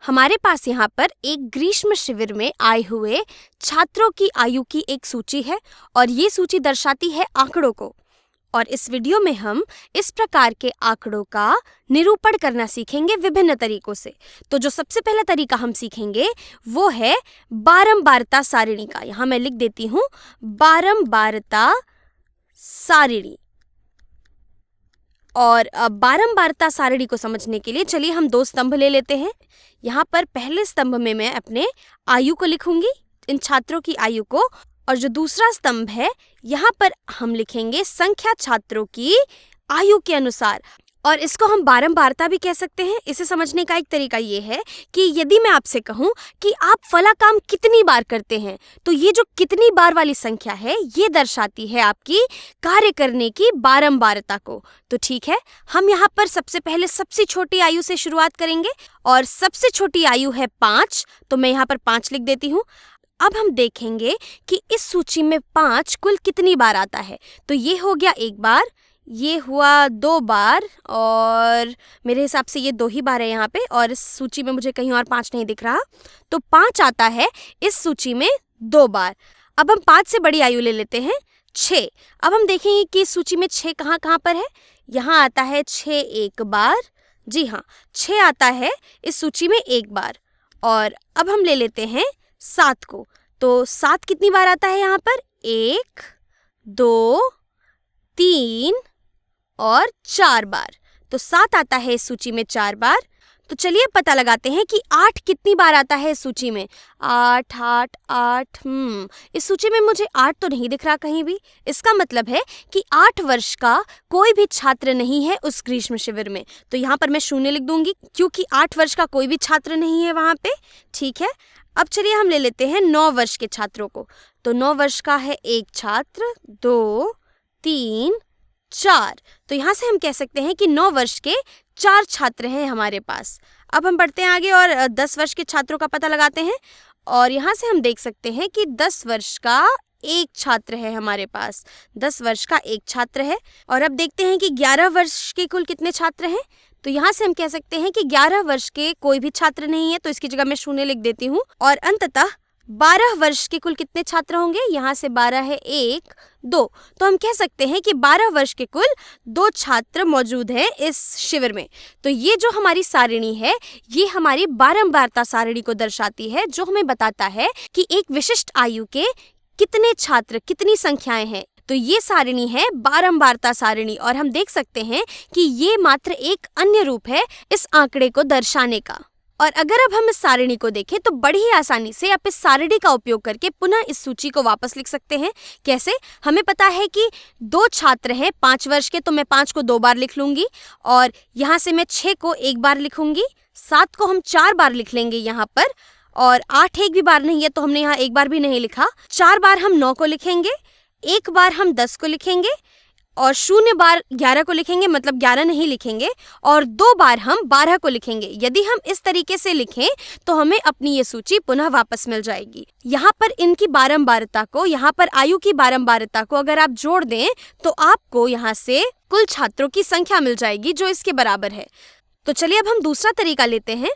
हमारे पास यहाँ पर एक ग्रीष्म शिविर में आए हुए छात्रों की आयु की एक सूची है और ये सूची दर्शाती है आंकड़ों को। और इस वीडियो में हम इस प्रकार के आंकड़ों का निरूपण करना सीखेंगे विभिन्न तरीकों से। तो जो सबसे पहला तरीका हम सीखेंगे वो है बारंबारता सारिणी का। यहाँ मैं लिख देती हूँ बारंबारता सारिणी। और बारंबारता सारिणी को समझने के लिए चलिए हम दो स्तंभ ले लेते हैं। यहाँ पर पहले स्तंभ में मैं अपने आयु को लिखूंगी, इन छात्रों की आयु को, और जो दूसरा स्तंभ है यहाँ पर हम लिखेंगे संख्या छात्रों की आयु के अनुसार। और इसको हम बारंबारता भी कह सकते हैं। इसे समझने का एक तरीका ये है कि यदि मैं आपसे कहूँ कि आप फला काम कितनी बार करते हैं, तो ये जो कितनी बार वाली संख्या है ये दर्शाती है आपकी कार्य करने की बारंबारता को। तो ठीक है, हम यहाँ पर सबसे पहले सबसे छोटी आयु से शुरुआत करेंगे और सबसे छोटी आयु है 5, तो मैं यहाँ पर 5 लिख देती हूँ। अब हम देखेंगे कि इस सूची में 5 कुल कितनी बार आता है। तो ये हो गया 1 बार, ये हुआ 2 बार, और मेरे हिसाब से ये 2 ही बार है यहाँ पे, और इस सूची में मुझे कहीं और 5 नहीं दिख रहा। तो 5 आता है इस सूची में 2 बार। अब हम 5 से बड़ी आयु ले लेते हैं 6। अब हम देखेंगे कि इस सूची में 6 कहाँ कहाँ पर है। यहाँ आता है 6 1 बार, जी हाँ 6 आता है इस सूची में 1 बार। और अब हम ले लेते हैं 7 को। तो 7 कितनी बार आता है यहाँ पर, 1 2 3 और 4 बार। तो 7 आता है इस सूची में 4 बार। तो चलिए पता लगाते हैं कि 8 कितनी बार आता है इस सूची में। 8 8 8 इस सूची में मुझे 8 तो नहीं दिख रहा कहीं भी। इसका मतलब है कि 8 वर्ष का कोई भी छात्र नहीं है उस ग्रीष्म शिविर में। तो यहाँ पर मैं 0 लिख दूंगी क्योंकि 8 वर्ष का कोई भी छात्र नहीं है वहाँ पे। ठीक है, अब चलिए हम ले लेते हैं 9 वर्ष के छात्रों को। तो 9 वर्ष का है 1 छात्र, 2 3 4। तो यहाँ से हम कह सकते हैं कि 9 वर्ष के 4 छात्र हैं हमारे पास। अब हम बढ़ते हैं आगे और 10 वर्ष के छात्रों का पता लगाते हैं। और यहाँ से हम देख सकते हैं कि 10 वर्ष का 1 छात्र है हमारे पास। 10 वर्ष का 1 छात्र है। और अब देखते हैं कि 11 वर्ष के कुल कितने छात्र हैं। तो यहाँ से हम कह सकते हैं कि 11 वर्ष के कोई भी छात्र नहीं है, तो इसकी जगह मैं 0 लिख देती हूँ। और अंततः 12 वर्ष के कुल कितने छात्र होंगे। यहाँ से 12 है 1 2। तो हम कह सकते हैं कि 12 वर्ष के कुल 2 छात्र मौजूद हैं इस शिविर में। तो ये जो हमारी सारिणी है ये हमारी बारंबारता सारिणी को दर्शाती है, जो हमें बताता है कि एक विशिष्ट आयु के कितने छात्र, कितनी संख्याएं हैं। तो ये सारिणी है बारंबारता सारिणी। और हम देख सकते हैं कि ये मात्र एक अन्य रूप है इस आंकड़े को दर्शाने का। और अगर अब हम इस सारिणी को देखें तो बड़ी ही आसानी से आप इस सारिणी का उपयोग करके पुनः इस सूची को वापस लिख सकते हैं। कैसे? हमें पता है कि 2 छात्र हैं 5 वर्ष के, तो मैं 5 को 2 बार लिख लूंगी। और यहाँ से मैं 6 को 1 बार लिखूंगी, 7 को हम 4 बार लिख लेंगे यहाँ पर, और 8 एक भी बार नहीं है तो हमने यहाँ 1 बार भी नहीं लिखा। 4 बार हम 9 को लिखेंगे, 1 बार हम 10 को लिखेंगे, और 0 बार 11 को लिखेंगे, मतलब 11 नहीं लिखेंगे, और 2 बार हम 12 को लिखेंगे। यदि हम इस तरीके से लिखें तो हमें अपनी ये सूची पुनः वापस मिल जाएगी। यहाँ पर इनकी बारंबारता को, यहाँ पर आयु की बारंबारता को अगर आप जोड़ दें तो आपको यहाँ से कुल छात्रों की संख्या मिल जाएगी जो इसके बराबर है। तो चलिए अब हम दूसरा तरीका लेते हैं।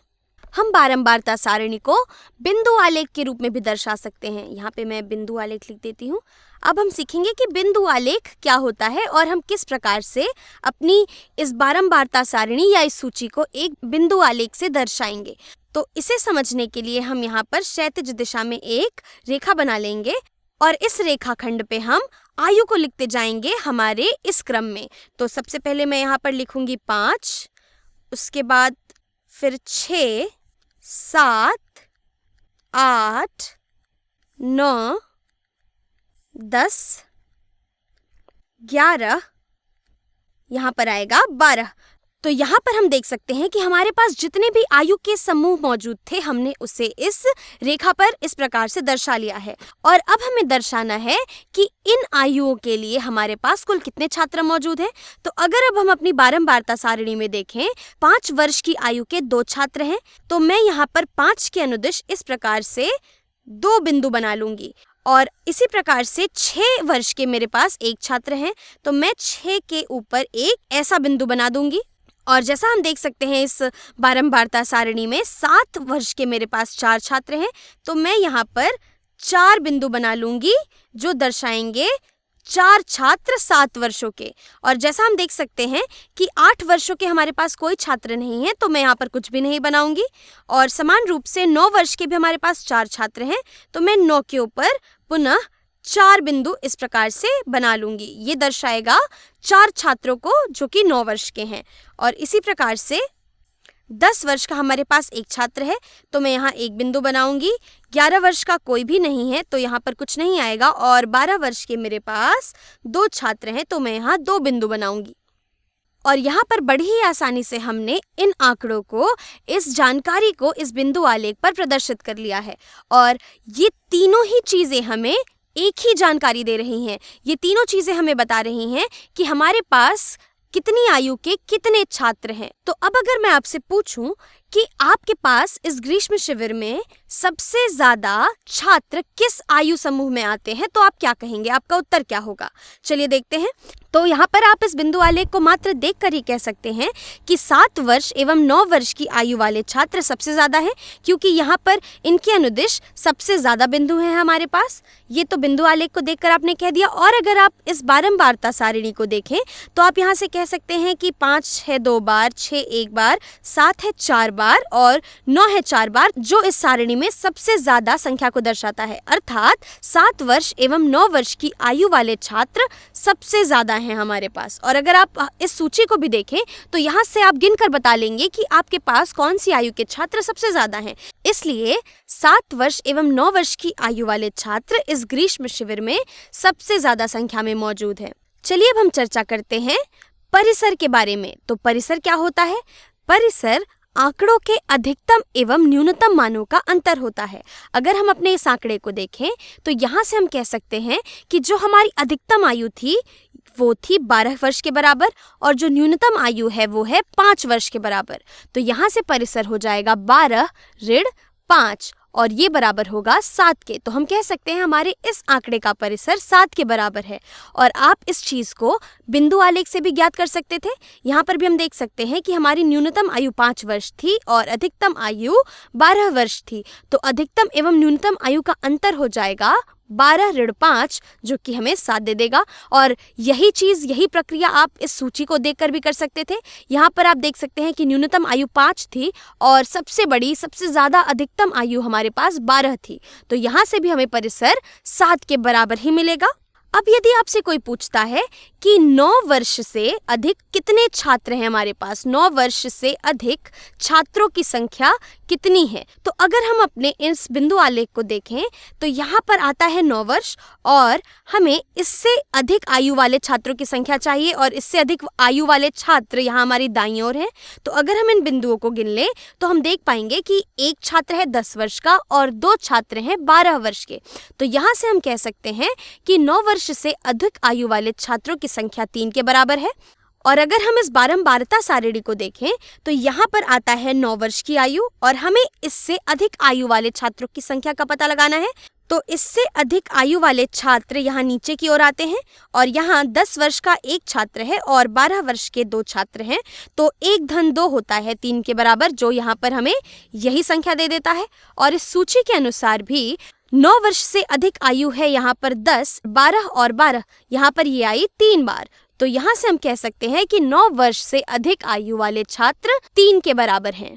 हम बारंबारता सारिणी को बिंदु आलेख के रूप में भी दर्शा सकते हैं। यहाँ पे मैं बिंदु आलेख लिख देती हूँ। अब हम सीखेंगे कि बिंदु आलेख क्या होता है और हम किस प्रकार से अपनी इस बारंबारता सारिणी या इस सूची को एक बिंदु आलेख से दर्शाएंगे। तो इसे समझने के लिए हम यहाँ पर क्षैतिज दिशा में एक रेखा बना लेंगे और इस रेखाखंड पे हम आयु को लिखते जाएंगे हमारे इस क्रम में। तो सबसे पहले मैं यहाँ पर लिखूंगी 5, उसके बाद फिर 6 7 8 9 10 11, यहाँ पर आएगा 12। तो यहाँ पर हम देख सकते हैं कि हमारे पास जितने भी आयु के समूह मौजूद थे हमने उसे इस रेखा पर इस प्रकार से दर्शा लिया है। और अब हमें दर्शाना है कि इन आयुओं के लिए हमारे पास कुल कितने छात्र मौजूद हैं। तो अगर अब हम अपनी बारंबारता सारिणी में देखें, 5 वर्ष की आयु के 2 छात्र हैं, तो मैं यहाँ पर 5 के अनुदिश इस प्रकार से 2 बिंदु बना लूंगी। और इसी प्रकार से 6 वर्ष के मेरे पास 1 छात्र हैं, तो मैं 6 के ऊपर एक ऐसा बिंदु बना दूंगी। और जैसा हम देख सकते हैं इस बारंबारता सारणी में 7 वर्ष के मेरे पास 4 छात्र हैं, तो मैं यहाँ पर 4 बिंदु बना लूंगी जो दर्शाएंगे 4 छात्र 7 वर्षों के। और जैसा हम देख सकते हैं कि 8 वर्षों के हमारे पास कोई छात्र नहीं है, तो मैं यहाँ पर कुछ भी नहीं बनाऊंगी। और समान रूप से 9 वर्ष के भी हमारे पास 4 छात्र हैं, तो मैं 9 के ऊपर पुनः 4 बिंदु इस प्रकार से बना लूंगी। ये दर्शाएगा 4 छात्रों को जो कि 9 वर्ष के हैं। और इसी प्रकार से 10 वर्ष का हमारे पास एक छात्र है, तो मैं यहाँ एक बिंदु बनाऊंगी। 11 वर्ष का कोई भी नहीं है, तो यहाँ पर कुछ नहीं आएगा। और 12 वर्ष के मेरे पास 2 छात्र हैं, तो मैं यहाँ 2 बिंदु बनाऊंगी। और यहाँ पर बड़ी ही आसानी से हमने इन आंकड़ों को, इस जानकारी को इस बिंदु आलेख पर प्रदर्शित कर लिया है। और ये तीनों ही चीज़ें हमें एक ही जानकारी दे रही हैं। ये तीनों चीज़ें हमें बता रही हैं कि हमारे पास कितनी आयु के कितने छात्र हैं। तो अब अगर मैं आपसे पूछूं कि आपके पास इस ग्रीष्म शिविर में सबसे ज्यादा छात्र किस आयु समूह में आते हैं, तो आप क्या कहेंगे? आपका उत्तर क्या होगा? चलिए देखते हैं। तो यहाँ पर आप इस बिंदु आलेख को मात्र देखकर ही कह सकते हैं कि 7 वर्ष एवं 9 वर्ष की आयु वाले छात्र सबसे ज्यादा हैं, क्योंकि यहाँ पर इनके अनुदिश सबसे ज्यादा बिंदु हैं हमारे पास। ये तो बिंदु आलेख को देखकर आपने कह दिया। और अगर आप इस बारंबारता सारिणी को देखें तो आप यहाँ से कह सकते हैं कि 5 है 2 बार, 6 1 बार, 7 है 4 बार और 9 है 4 बार, जो इस सारिणी में सबसे ज्यादा संख्या को दर्शाता है। अर्थात 7 वर्ष एवं 9 वर्ष की आयु वाले छात्र सबसे ज्यादा हैं हमारे पास। और अगर आप इस सूची को भी देखें तो यहाँ से आप गिनकर बता लेंगे कि आपके पास कौन सी आयु के छात्र सबसे ज्यादा हैं। इसलिए 7 वर्ष एवं 9 वर्ष की आयु वाले छात्र इस ग्रीष्म शिविर में सबसे ज्यादा संख्या में मौजूद हैं। चलिए अब हम चर्चा करते हैं परिसर के बारे में। तो परिसर क्या होता है? परिसर आंकड़ों के अधिकतम एवं न्यूनतम मानों का अंतर होता है। अगर हम अपने इस आंकड़े को देखें तो यहाँ से हम कह सकते हैं कि जो हमारी अधिकतम आयु थी वो थी 12 वर्ष के बराबर, और जो न्यूनतम आयु है वो है 5 वर्ष के बराबर। तो यहाँ से परिसर हो जाएगा 12 ऋण 5 और ये बराबर होगा 7 के। तो हम कह सकते हैं हमारे इस आंकड़े का परिसर 7 के बराबर है। और आप इस चीज़ को बिंदु आलेख से भी ज्ञात कर सकते थे। यहाँ पर भी हम देख सकते हैं कि हमारी न्यूनतम आयु 5 वर्ष थी और अधिकतम आयु 12 वर्ष थी। तो अधिकतम एवं न्यूनतम आयु का अंतर हो जाएगा 12 ऋण 5, जो कि हमें 7 दे देगा। और यही चीज़, यही प्रक्रिया आप इस सूची को देखकर भी कर सकते थे। यहाँ पर आप देख सकते हैं कि न्यूनतम आयु 5 थी और सबसे बड़ी, सबसे ज़्यादा अधिकतम आयु हमारे पास 12 थी। तो यहाँ से भी हमें परिसर 7 के बराबर ही मिलेगा। अब यदि आपसे कोई पूछता है कि 9 वर्ष से अधिक कितने छात्र हैं हमारे पास, 9 वर्ष से अधिक छात्रों की संख्या कितनी है, तो अगर हम अपने इस बिंदु आलेख को देखें तो यहाँ पर आता है 9 वर्ष और हमें इससे अधिक आयु वाले छात्रों की संख्या चाहिए और इससे अधिक आयु वाले छात्र यहाँ हमारी दाईं ओर हैं। तो अगर हम इन बिंदुओं को गिन लें तो हम देख पाएंगे कि एक छात्र है 10 वर्ष का और 2 छात्र हैं 12 वर्ष के। तो यहाँ से हम कह सकते हैं कि 9 वर्ष से अधिक आयु वाले छात्रों की संख्या 3 के बराबर है। और अगर हम इस बारंबारता सारिणी को देखें तो यहाँ पर आता है 9 वर्ष की आयु और हमें इससे अधिक आयु वाले छात्रों की संख्या का पता लगाना है। तो इससे अधिक आयु वाले छात्र यहाँ नीचे की ओर आते हैं और यहाँ 10 वर्ष का एक छात्र है और 12 वर्ष के 2 छात्र हैं। तो 1 धन 2 होता है 3 के बराबर, जो यहाँ पर हमें यही संख्या दे देता है। और इस सूची के अनुसार भी 9 वर्ष से अधिक आयु है यहाँ पर 10, 12 और 12, यहाँ पर ये आई 3 बार। तो यहाँ से हम कह सकते हैं कि 9 वर्ष से अधिक आयु वाले छात्र 3 के बराबर हैं।